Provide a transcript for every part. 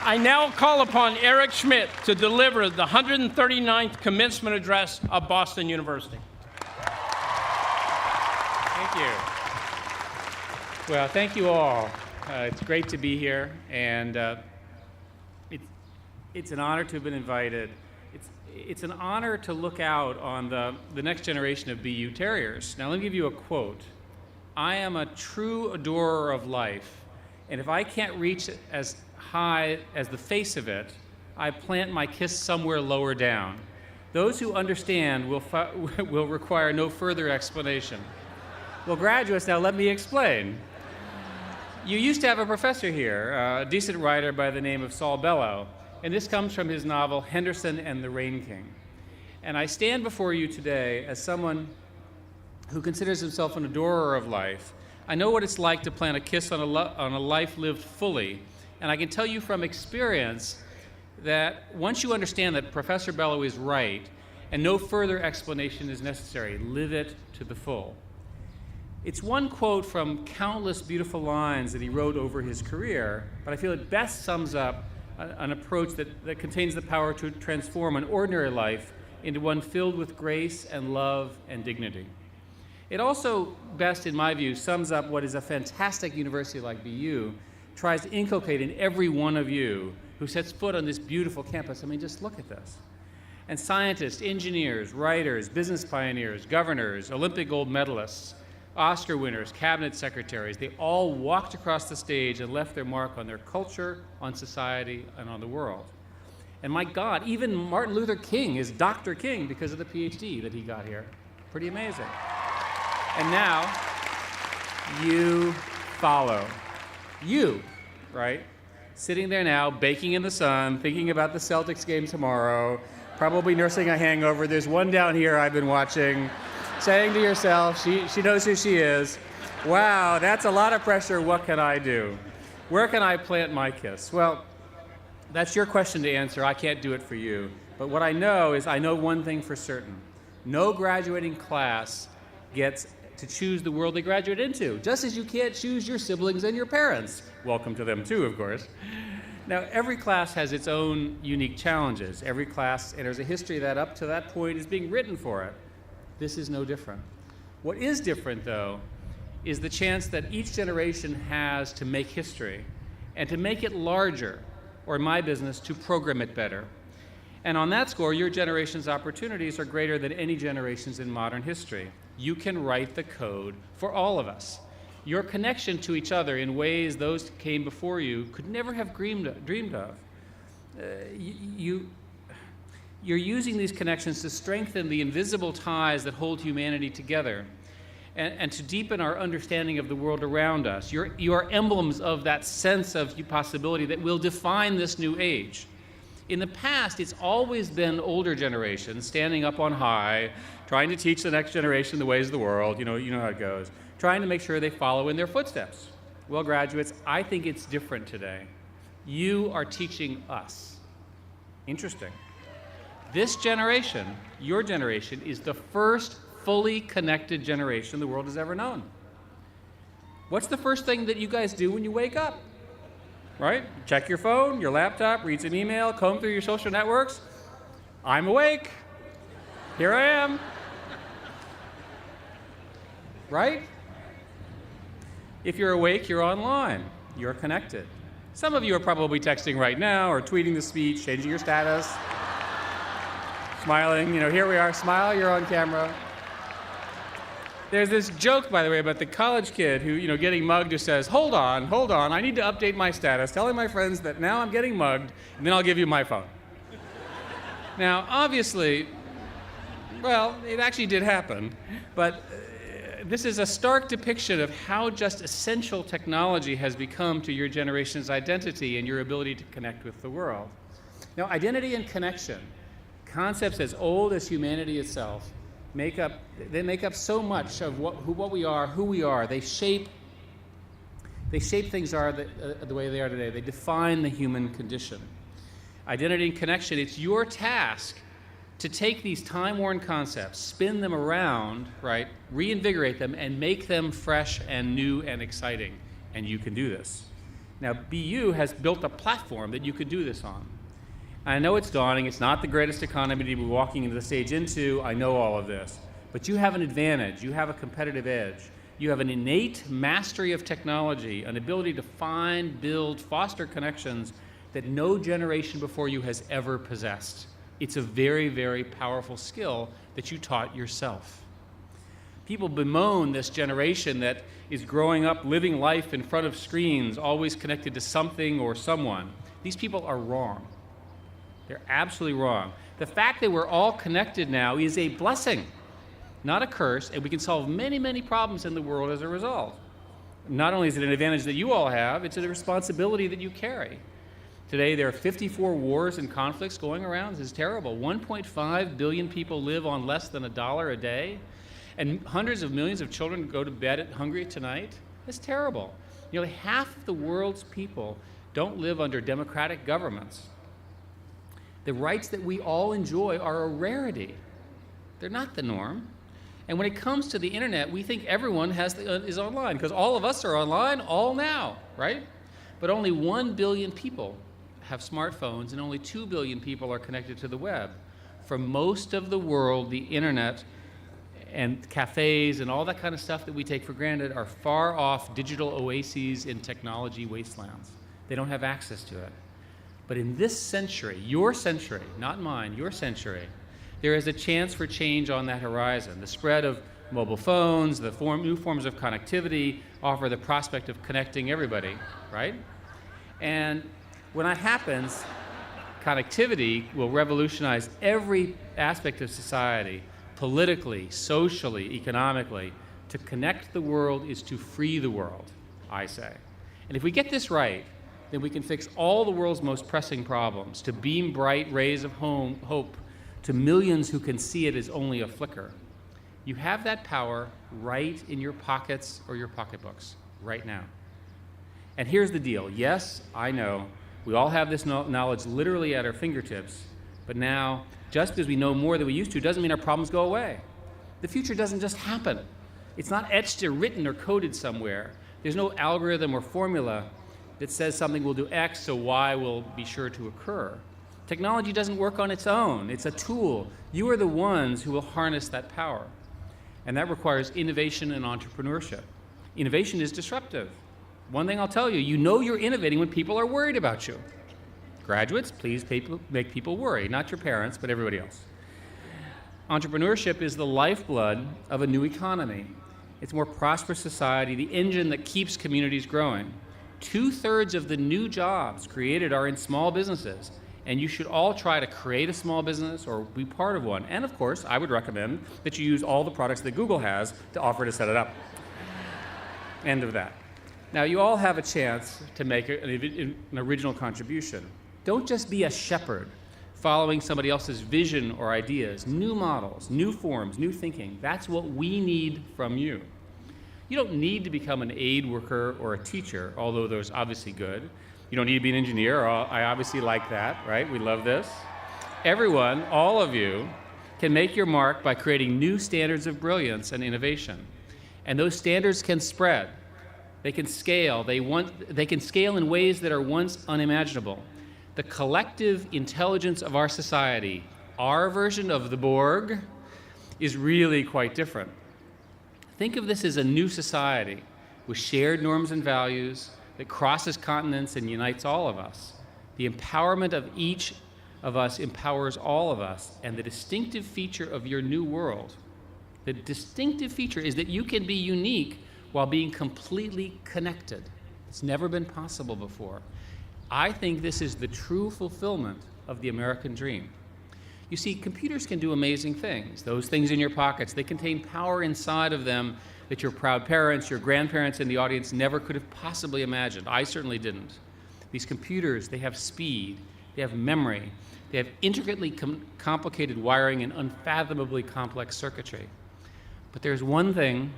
I now call upon Eric Schmidt to deliver the 139th Commencement Address of Boston University. Thank you. Well, thank you all. It's great to be here, and it's an honor to have been invited. It's an honor to look out on the next generation of BU Terriers. Now, let me give you a quote. I am a true adorer of life, and if I can't reach as high as the face of it, I plant my kiss somewhere lower down. Those who understand will require no further explanation. Well, graduates, now let me explain. You used to have a professor here, a decent writer by the name of Saul Bellow, and this comes from his novel Henderson and the Rain King. And I stand before you today as someone who considers himself an adorer of life. I know what it's like to plant a kiss on a life lived fully, and I can tell you from experience that once you understand that Professor Bellow is right and no further explanation is necessary, live it to the full. It's one quote from countless beautiful lines that he wrote over his career, but I feel it best sums up an approach that contains the power to transform an ordinary life into one filled with grace and love and dignity. It also best, in my view, sums up what is a fantastic university like BU tries to inculcate in every one of you who sets foot on this beautiful campus. I mean, just look at this. And scientists, engineers, writers, business pioneers, governors, Olympic gold medalists, Oscar winners, cabinet secretaries, they all walked across the stage and left their mark on their culture, on society, and on the world. And my God, even Martin Luther King is Dr. King because of the PhD that he got here. Pretty amazing. And now, you follow. You, right? Sitting there now, baking in the sun, thinking about the Celtics game tomorrow, probably nursing a hangover. There's one down here I've been watching, saying to yourself, she knows who she is. Wow, that's a lot of pressure. What can I do? Where can I plant my kiss? Well, that's your question to answer. I can't do it for you. But what I know is I know one thing for certain. No graduating class gets to choose the world they graduate into, just as you can't choose your siblings and your parents. Welcome to them too, of course. Now, every class has its own unique challenges. Every class enters a history that up to that point is being written for it. This is no different. What is different, though, is the chance that each generation has to make history and to make it larger, or in my business, to program it better. And on that score, your generation's opportunities are greater than any generation's in modern history. You can write the code for all of us. Your connection to each other in ways those who came before you could never have dreamed of. You're using these connections to strengthen the invisible ties that hold humanity together and to deepen our understanding of the world around us. You are emblems of that sense of possibility that will define this new age. In the past, it's always been older generations standing up on high, trying to teach the next generation the ways of the world. You know how it goes. Trying to make sure they follow in their footsteps. Well, graduates, I think it's different today. You are teaching us. Interesting. This generation, your generation, is the first fully connected generation the world has ever known. What's the first thing that you guys do when you wake up? Right? Check your phone, your laptop, read some email, comb through your social networks. I'm awake. Here I am. Right? If you're awake, you're online. You're connected. Some of you are probably texting right now or tweeting the speech, changing your status, smiling. Here we are. Smile, you're on camera. There's this joke, by the way, about the college kid who, getting mugged, who says, hold on, I need to update my status, telling my friends that now I'm getting mugged, and then I'll give you my phone. Now, obviously, well, it actually did happen, but this is a stark depiction of how just essential technology has become to your generation's identity and your ability to connect with the world. Now, identity and connection, concepts as old as humanity itself, make up so much of what we are, who we are. They shape things the way they are today. They define the human condition. Identity and connection, it's your task to take these time-worn concepts, spin them around, right, reinvigorate them, and make them fresh and new and exciting. And you can do this. Now, BU has built a platform that you could do this on. I know it's daunting. It's not the greatest economy to be walking into the stage into. I know all of this. But you have an advantage. You have a competitive edge. You have an innate mastery of technology, an ability to find, build, foster connections that no generation before you has ever possessed. It's a very, very powerful skill that you taught yourself. People bemoan this generation that is growing up, living life in front of screens, always connected to something or someone. These people are wrong. They're absolutely wrong. The fact that we're all connected now is a blessing, not a curse, and we can solve many, many problems in the world as a result. Not only is it an advantage that you all have, it's a responsibility that you carry. Today, there are 54 wars and conflicts going around. This is terrible. 1.5 billion people live on less than $1 a day, and hundreds of millions of children go to bed hungry tonight. That's terrible. Nearly half of the world's people don't live under democratic governments. The rights that we all enjoy are a rarity. They're not the norm. And when it comes to the internet, we think everyone is online, because all of us are online all now, right? But only 1 billion people have smartphones, and only 2 billion people are connected to the web. For most of the world, the internet and cafes and all that kind of stuff that we take for granted are far off digital oases in technology wastelands. They don't have access to it. But in this century, your century, not mine, your century, there is a chance for change on that horizon. The spread of mobile phones, the new forms of connectivity offer the prospect of connecting everybody, right? And when that happens, connectivity will revolutionize every aspect of society, politically, socially, economically. To connect the world is to free the world, I say. And if we get this right, then we can fix all the world's most pressing problems, to beam bright rays of hope to millions who can see it as only a flicker. You have that power right in your pockets or your pocketbooks right now. And here's the deal. Yes, I know, we all have this knowledge literally at our fingertips, but now, just because we know more than we used to doesn't mean our problems go away. The future doesn't just happen. It's not etched or written or coded somewhere. There's no algorithm or formula that says something will do X, so Y will be sure to occur. Technology doesn't work on its own. It's a tool. You are the ones who will harness that power. And that requires innovation and entrepreneurship. Innovation is disruptive. One thing I'll tell you, you know you're innovating when people are worried about you. Graduates, please make people worry, not your parents, but everybody else. Entrepreneurship is the lifeblood of a new economy. It's a more prosperous society, the engine that keeps communities growing. 2/3 of the new jobs created are in small businesses, and you should all try to create a small business or be part of one. And of course, I would recommend that you use all the products that Google has to offer to set it up. End of that. Now, you all have a chance to make an original contribution. Don't just be a shepherd following somebody else's vision or ideas, new models, new forms, new thinking. That's what we need from you. You don't need to become an aid worker or a teacher, although those are obviously good. You don't need to be an engineer. I obviously like that, right? We love this. Everyone, all of you, can make your mark by creating new standards of brilliance and innovation. And those standards can spread. They can scale. They can scale in ways that are once unimaginable. The collective intelligence of our society, our version of the Borg, is really quite different. Think of this as a new society with shared norms and values that crosses continents and unites all of us. The empowerment of each of us empowers all of us, and the distinctive feature of your new world, the distinctive feature is that you can be unique while being completely connected. It's never been possible before. I think this is the true fulfillment of the American dream. You see, computers can do amazing things. Those things in your pockets, they contain power inside of them that your proud parents, your grandparents in the audience never could have possibly imagined. I certainly didn't. These computers, they have speed, they have memory, they have intricately complicated wiring and unfathomably complex circuitry. But there's one thing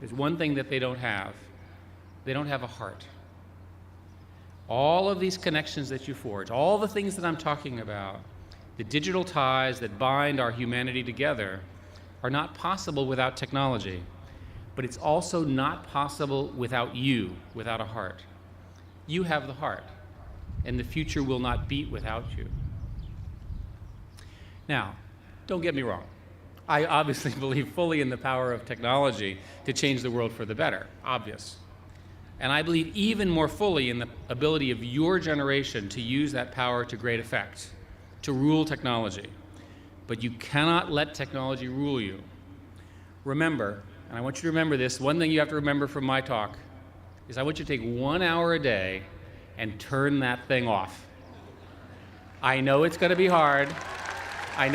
that they don't have. They don't have a heart. All of these connections that you forge, all the things that I'm talking about, the digital ties that bind our humanity together, are not possible without technology. But it's also not possible without you, without a heart. You have the heart, and the future will not beat without you. Now, don't get me wrong. I obviously believe fully in the power of technology to change the world for the better, obvious. And I believe even more fully in the ability of your generation to use that power to great effect, to rule technology. But you cannot let technology rule you. Remember, and I want you to remember this, one thing you have to remember from my talk is I want you to take 1 hour a day and turn that thing off. I know it's going to be hard. I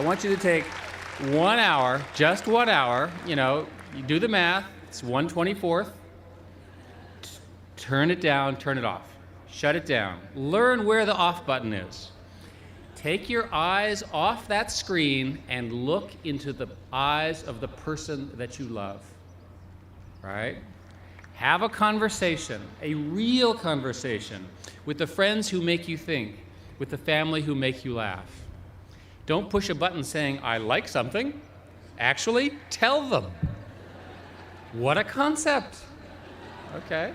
want you to take 1 hour, just 1 hour, you do the math, it's 1/24th. Turn it down, turn it off. Shut it down. Learn where the off button is. Take your eyes off that screen and look into the eyes of the person that you love. Right? Have a conversation, a real conversation, with the friends who make you think, with the family who make you laugh. Don't push a button saying, I like something. Actually, tell them. What a concept. Okay.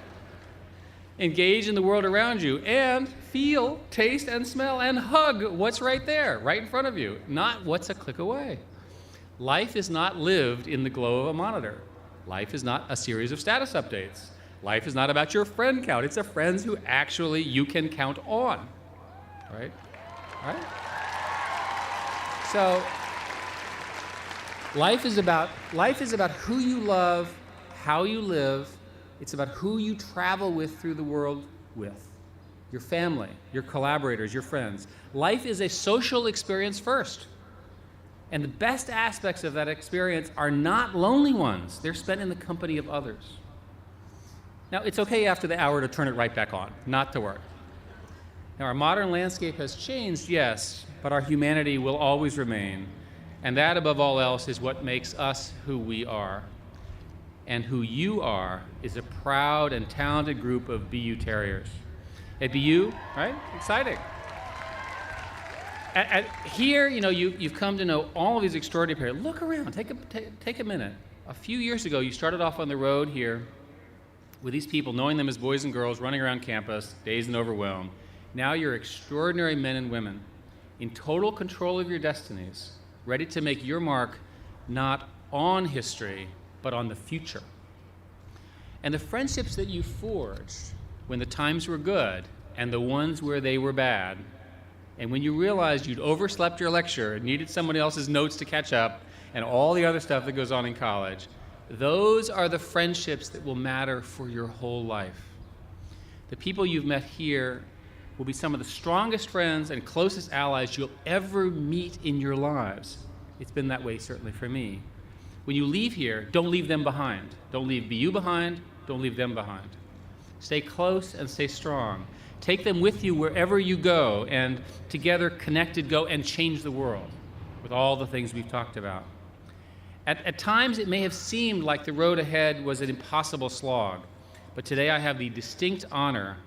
Engage in the world around you and feel, taste, and smell and hug what's right there, right in front of you, not what's a click away. Life is not lived in the glow of a monitor. Life is not a series of status updates. Life is not about your friend count. It's the friends who actually you can count on, right? Right? So life is about who you love, how you live. It's about who you travel with through the world with. Your family, your collaborators, your friends. Life is a social experience first. And the best aspects of that experience are not lonely ones. They're spent in the company of others. Now, it's okay after the hour to turn it right back on, not to work. Now, our modern landscape has changed, yes, but our humanity will always remain. And that, above all else, is what makes us who we are. And who you are is a proud and talented group of BU Terriers. At BU, right? Exciting. Here, you've come to know all of these extraordinary pairs. Look around. Take a minute. A few years ago, you started off on the road here with these people, knowing them as boys and girls, running around campus, dazed and overwhelmed. Now you're extraordinary men and women in total control of your destinies, ready to make your mark not on history, but on the future. And the friendships that you forged when the times were good and the ones where they were bad, and when you realized you'd overslept your lecture and needed someone else's notes to catch up and all the other stuff that goes on in college, those are the friendships that will matter for your whole life. The people you've met here will be some of the strongest friends and closest allies you'll ever meet in your lives. It's been that way certainly for me. When you leave here, don't leave them behind. Don't leave BU behind, don't leave them behind. Stay close and stay strong. Take them with you wherever you go, and together, connected, go and change the world with all the things we've talked about. At times, it may have seemed like the road ahead was an impossible slog, but today I have the distinct honor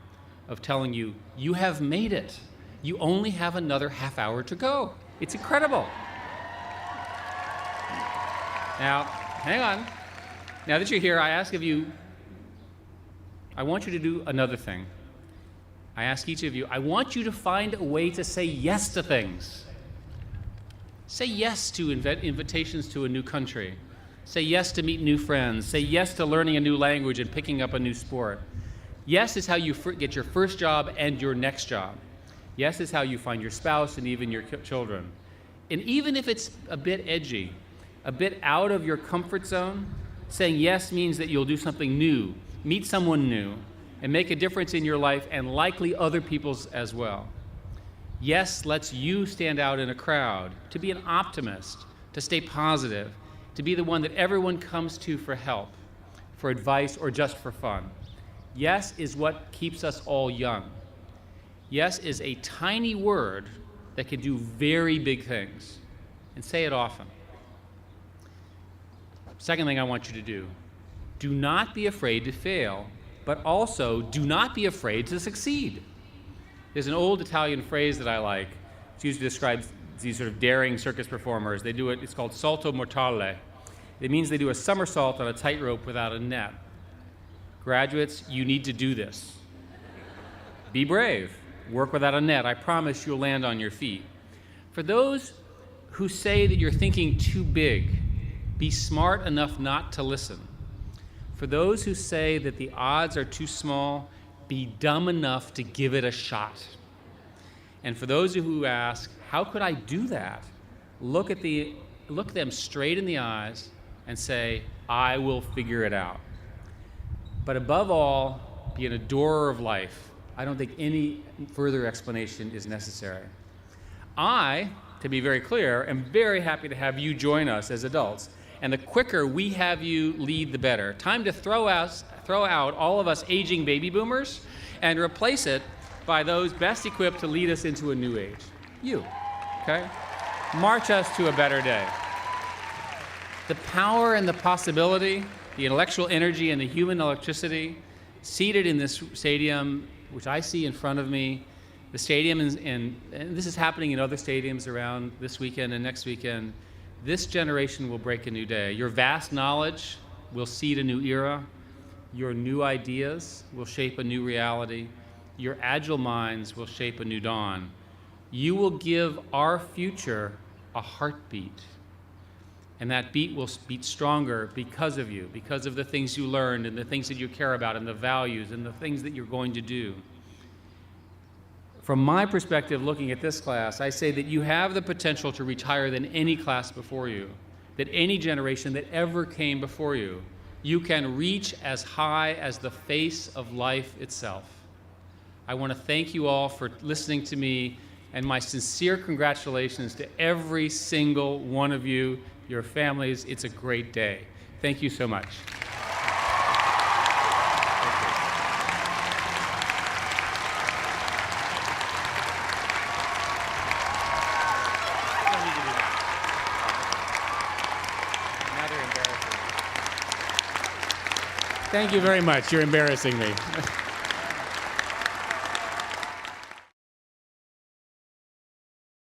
of telling you, you have made it. You only have another half hour to go. It's incredible. Now, hang on. Now that you're here, I ask of you, I want you to do another thing. I ask each of you, I want you to find a way to say yes to things. Say yes to invitations to a new country. Say yes to meet new friends. Say yes to learning a new language and picking up a new sport. Yes is how you get your first job and your next job. Yes is how you find your spouse and even your children. And even if it's a bit edgy, a bit out of your comfort zone, saying yes means that you'll do something new, meet someone new, and make a difference in your life and likely other people's as well. Yes lets you stand out in a crowd, to be an optimist, to stay positive, to be the one that everyone comes to for help, for advice, or just for fun. Yes is what keeps us all young. Yes is a tiny word that can do very big things, and say it often. Second thing I want you to do not be afraid to fail, but also do not be afraid to succeed. There's an old Italian phrase that I like. It's used to describe these sort of daring circus performers. They do it, it's called salto mortale. It means they do a somersault on a tightrope without a net. Graduates, you need to do this. be brave. Work without a net. I promise you'll land on your feet. For those who say that you're thinking too big, be smart enough not to listen. For those who say that the odds are too small, be dumb enough to give it a shot. And for those who ask, how could I do that? Look them straight in the eyes and say, I will figure it out. But above all, be an adorer of life. I don't think any further explanation is necessary. I, to be very clear, am very happy to have you join us as adults. And the quicker we have you lead, the better. Time to throw out all of us aging baby boomers and replace it by those best equipped to lead us into a new age. You, okay? March us to a better day. The power and the possibility, the intellectual energy and the human electricity seated in this stadium, which I see in front of me, the stadium, and this is happening in other stadiums around this weekend and next weekend, this generation will break a new day. Your vast knowledge will seed a new era. Your new ideas will shape a new reality. Your agile minds will shape a new dawn. You will give our future a heartbeat. And that beat will beat stronger because of you, because of the things you learned and the things that you care about and the values and the things that you're going to do. From my perspective, looking at this class, I say that you have the potential to reach higher than any class before you, that any generation that ever came before you. You can reach as high as the face of life itself. I want to thank you all for listening to me, and my sincere congratulations to every single one of you, your families. It's a great day. Thank you so much. Thank you very much. You're embarrassing me.